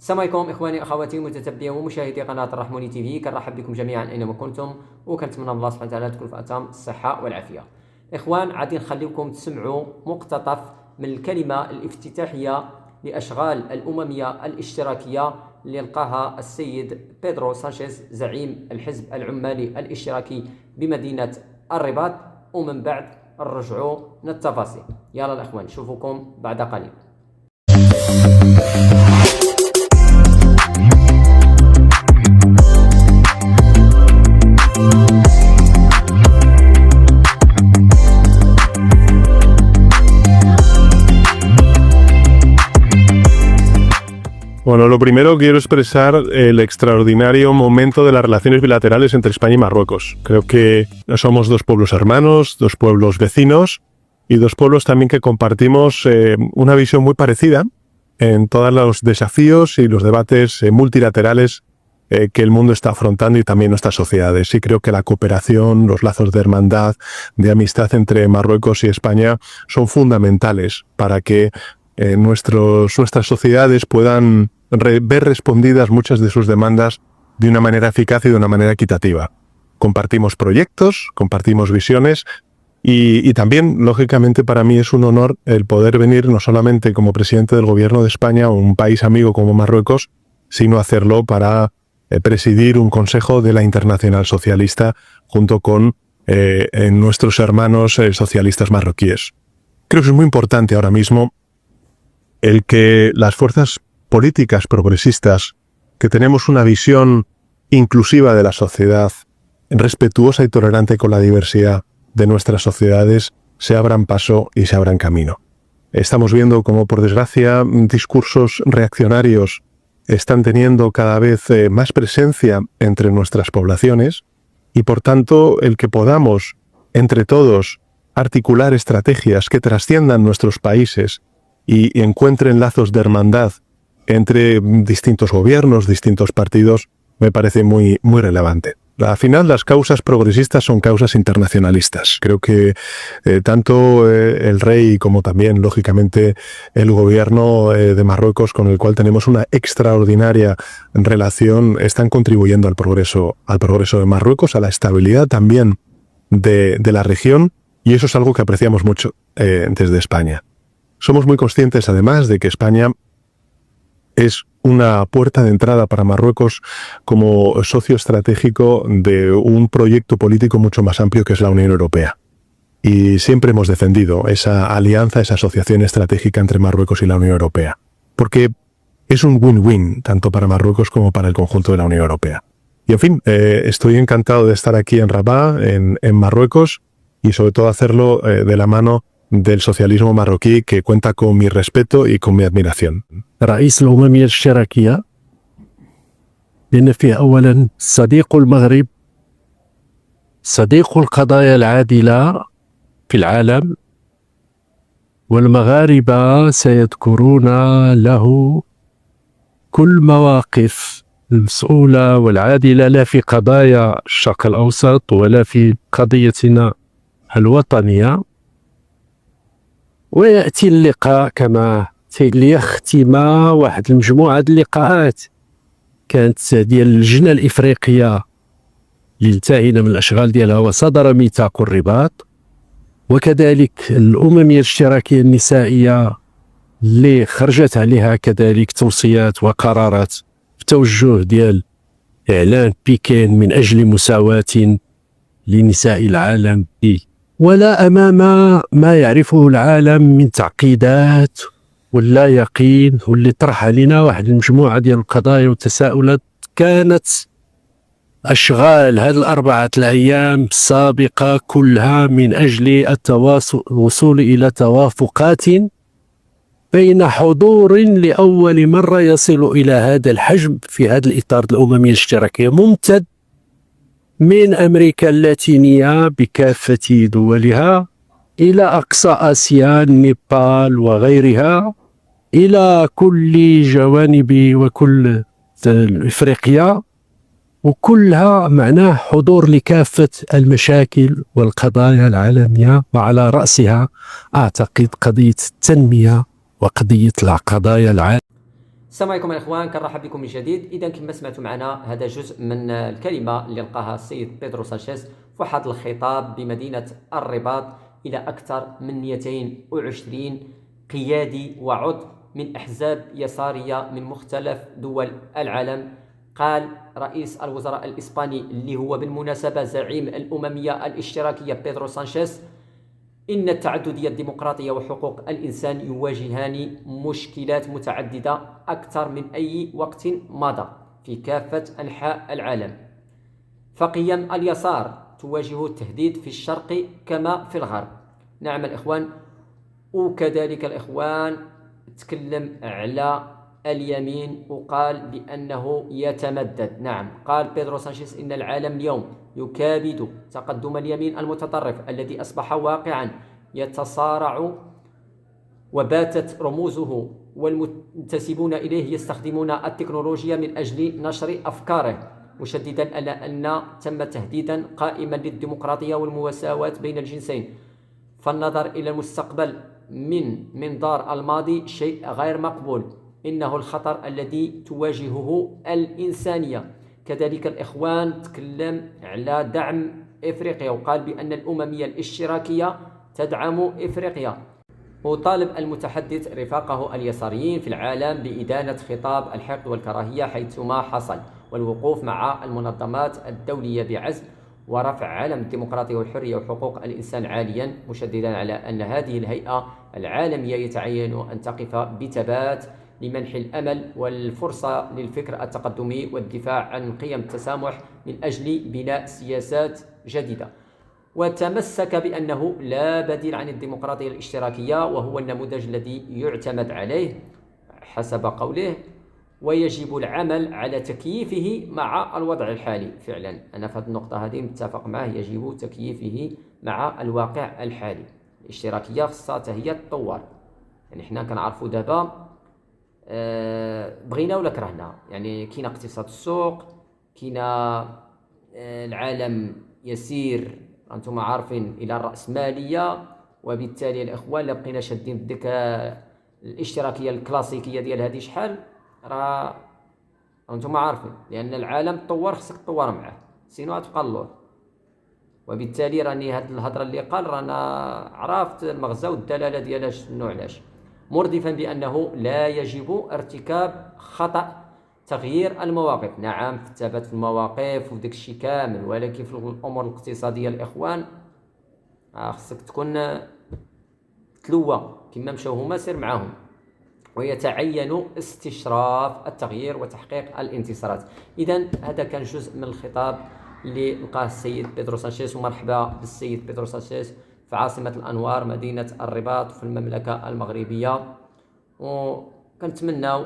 السلام عليكم اخواني اخواتي متتبعي ومشاهدي قناه الرحموني تي في. كنرحب بكم جميعا اينما كنتم، وكنتمنى من الله سبحانه وتعالى تكون في اتم الصحه والعافيه. اخوان، غادي نخليكم تسمعوا مقتطف من الكلمه الافتتاحيه لاشغال الامميه الاشتراكيه اللي لقاها السيد بيدرو سانشيز زعيم الحزب العمالي الاشتراكي بمدينه الرباط، ومن بعد نرجعوا للتفاصيل. يلا الاخوان، نشوفكم بعد قليل. Bueno, lo primero quiero expresar el extraordinario momento de las relaciones bilaterales entre España y Marruecos. Creo que somos dos pueblos hermanos, dos pueblos vecinos y dos pueblos también que compartimos una visión muy parecida en todos los desafíos y los debates multilaterales que el mundo está afrontando y también nuestras sociedades. Y creo que la cooperación, los lazos de hermandad, de amistad entre Marruecos y España son fundamentales para que nuestras sociedades puedan ver respondidas muchas de sus demandas de una manera eficaz y de una manera equitativa. Compartimos proyectos, compartimos visiones y también, lógicamente, para mí es un honor el poder venir no solamente como presidente del gobierno de España a un país amigo como Marruecos, sino hacerlo para presidir un consejo de la Internacional Socialista junto con nuestros hermanos socialistas marroquíes. Creo que es muy importante ahora mismo el que las fuerzas políticas progresistas, que tenemos una visión inclusiva de la sociedad, respetuosa y tolerante con la diversidad de nuestras sociedades, se abran paso y se abran camino. Estamos viendo cómo, por desgracia, discursos reaccionarios están teniendo cada vez más presencia entre nuestras poblaciones y, por tanto, el que podamos, entre todos, articular estrategias que trasciendan nuestros países y encuentren lazos de hermandad entre distintos gobiernos, distintos partidos, me parece muy relevante. Al final, las causas progresistas son causas internacionalistas. Creo que tanto el rey como también, lógicamente, el gobierno de Marruecos, con el cual tenemos una extraordinaria relación, están contribuyendo al progreso de Marruecos, a la estabilidad también de la región, y eso es algo que apreciamos mucho desde España. Somos muy conscientes, además, de que España es una puerta de entrada para Marruecos como socio estratégico de un proyecto político mucho más amplio que es la Unión Europea. Y siempre hemos defendido esa alianza, esa asociación estratégica entre Marruecos y la Unión Europea. Porque es un win-win, tanto para Marruecos como para el conjunto de la Unión Europea. Y en fin, estoy encantado de estar aquí en Rabat, en Marruecos, y sobre todo hacerlo de la mano del socialismo marroquí, que cuenta con mi respeto y con mi admiración. رئيس الأممية الاشتراكية لأن فيه أولا صديق المغرب، صديق القضايا العادلة في العالم، والمغاربة سيذكرون له كل مواقف المسؤولة والعادلة، لا في قضايا الشرق الأوسط ولا في قضيتنا الوطنية. ويأتي اللقاء كما ليختم واحد المجموعة اللقاءات كانت ديال اللجنة الإفريقية اللي انتهينا من الأشغال ديالها وصدر ميثاق الرباط، وكذلك الأممية الاشتراكية النسائية اللي خرجت عليها كذلك توصيات وقرارات في توجه ديال إعلان بكين من أجل مساواة لنساء العالم، ولا أمام ما يعرفه العالم من تعقيدات ولا يقين، واللي طرح علينا واحد المجموعة ديال القضايا والتساؤلات كانت أشغال هذه الأربعة الأيام السابقة كلها من أجل الوصول إلى توافقات بين حضور لأول مرة يصل إلى هذا الحجم في هذا الإطار الأممية الاشتراكية، ممتد من أمريكا اللاتينية بكافة دولها إلى أقصى آسيا، نيبال وغيرها، إلى كل جوانب وكل إفريقيا، وكلها معناه حضور لكافة المشاكل والقضايا العالمية، وعلى رأسها أعتقد قضية التنمية وقضية القضايا العالمية. السلام عليكم الإخوان، كنرحب بكم من جديد. إذا كما سمعتوا معنا هذا جزء من الكلمة اللي لقاها السيد بيدرو سانشيز في واحد الخطاب بمدينة الرباط إلى أكثر من 220 قيادي وعضو من أحزاب يسارية من مختلف دول العالم. قال رئيس الوزراء الإسباني اللي هو بالمناسبة زعيم الأممية الاشتراكية بيدرو سانشيز إن التعددية الديمقراطية وحقوق الإنسان يواجهان مشكلات متعددة أكثر من أي وقت مضى في كافة أنحاء العالم، فقيم اليسار تواجه التهديد في الشرق كما في الغرب. نعم الإخوان، وكذلك الإخوان تكلم على اليمين وقال بأنه يتمدد. نعم، قال بيدرو سانشيز إن العالم اليوم يكابد تقدم اليمين المتطرف الذي أصبح واقعا يتصارع، وباتت رموزه والمنتسبون إليه يستخدمون التكنولوجيا من أجل نشر أفكاره، مشددا على أن تم تهديدا قائما للديمقراطية والمساواة بين الجنسين، فالنظر إلى المستقبل من منظار الماضي شيء غير مقبول، إنه الخطر الذي تواجهه الإنسانية. كذلك الإخوان تكلم على دعم إفريقيا وقال بأن الأممية الاشتراكية تدعم إفريقيا، وطالب المتحدث رفاقه اليساريين في العالم بإدانة خطاب الحقد والكراهية حيثما حصل، والوقوف مع المنظمات الدولية بعزم ورفع علم الديمقراطية والحرية وحقوق الإنسان عاليا، مشددا على أن هذه الهيئة العالمية يتعين أن تقف بثبات لمنح الأمل والفرصة للفكر التقدمي والدفاع عن قيم التسامح من أجل بناء سياسات جديدة. وتمسك بأنه لا بديل عن الديمقراطية الاشتراكية، وهو النموذج الذي يعتمد عليه حسب قوله، ويجب العمل على تكييفه مع الوضع الحالي. فعلا أنا في هذه النقطة هذه متفق معه، يجب تكييفه مع الواقع الحالي. الاشتراكية خصها هي تطور، يعني حنا كنعرفوا دابا بغينا ولا كرهنا، يعني كاين اقتصاد السوق، كاين العالم يسير انتم عارفين الى الرأسمالية، وبالتالي الاخوان لا بقينا شادين بديك الاشتراكية الكلاسيكية ديال هذه شحال راه انتم عارفين، لان العالم تطور خصك تطور معاه سينو غتبقى اللور. وبالتالي راني هاد الهضره اللي قال رانا عرفت المغزى والدلاله ديالها شنو علاش، مردفا بأنه لا يجب ارتكاب خطأ تغيير المواقف. نعم، في الثبات في المواقف وداك الشيء كامل، ولكن في الأمور الاقتصادية الإخوان خصك تكون تلوى كما مشاو هما سير معاهم، ويتعين استشراف التغيير وتحقيق الانتصارات. إذن هذا كان جزء من الخطاب اللي لقاه السيد بيدرو سانشيز، ومرحبا بالسيد بيدرو سانشيز في عاصمة الأنوار مدينة الرباط في المملكة المغربية. وكنتمناو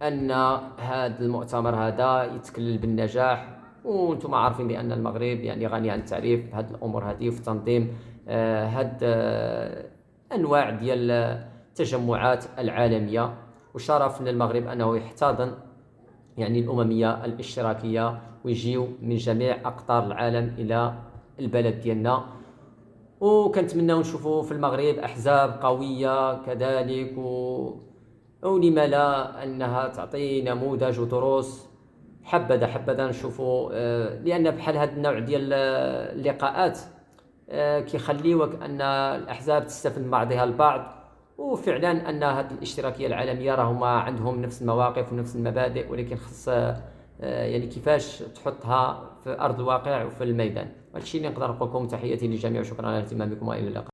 أن هذا المؤتمر هذا يتكلل بالنجاح، وانتم عارفين بأن المغرب يعني غني عن التعريف في هذه الأمور هذه وفي تنظيم هذه أنواع ديال التجمعات العالمية، وشرف للمغرب أنه يحتضن يعني الأممية الاشتراكية ويجيو من جميع أقطار العالم إلى البلد ديالنا. وكنتمناو نشوفوا في المغرب أحزاب قوية كذلك، ولما لا أنها تعطي نموذج ودروس. حبذا نشوفوا، لأن بحال هذا النوع ديال اللقاءات كيخليوك أن الأحزاب تستفد من بعضها البعض، وفعلا أن هذه الاشتراكية العالمية راهما عندهم نفس المواقف ونفس المبادئ، ولكن خص يعني كيفاش تحطها في أرض الواقع وفي الميدان. هذا الشيء اللي نقدر نقول لكم. تحياتي للجميع وشكرا على اهتمامكم، وإلى اللقاء.